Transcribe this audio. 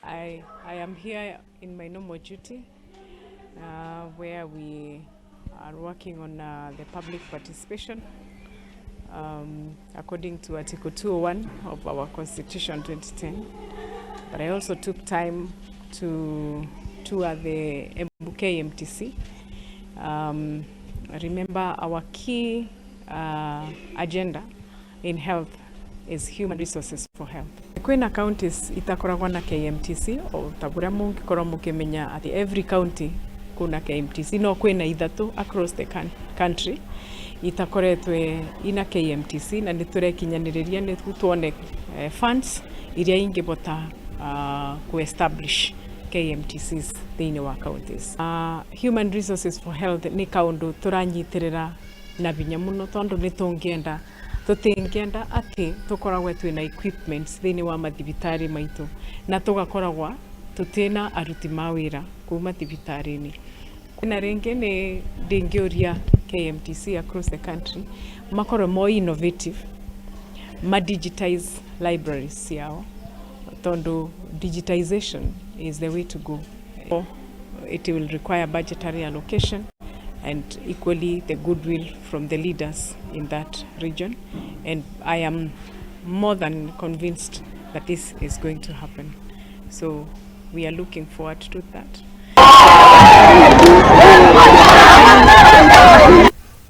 I am here in my normal duty where we are working on the public participation according to Article 201 of our Constitution 2010. But I also took time to tour the Embu KMTC. Remember, our key agenda in health is human resources for health. Kwina counties itakoragwa na KMTC o tabura mungikorwo mukimenya at every county kuna KMTC no kwina ithatu across the country itakoretwe ina KMTC na niturekinyaniria nitu tuone funds iria ingibota ku establish KMTCs thini wa counties. Human resources for health ni kaundu turanyitirira na binya muno tondu nitungienda tutingienda ati tukoragwe twina equipments thini wa mathibitari maitu na tugakoragwa tutina aruti mawira kuma thibitari-ini. Na ringi ni ndingioria KMTC across the country makorwo more innovative, digitize libraries yao tondu digitization is the way to go. It will require budgetary allocation and equally the goodwill from the leaders in that region, and I am more than convinced that this is going to happen. So we are looking forward to that.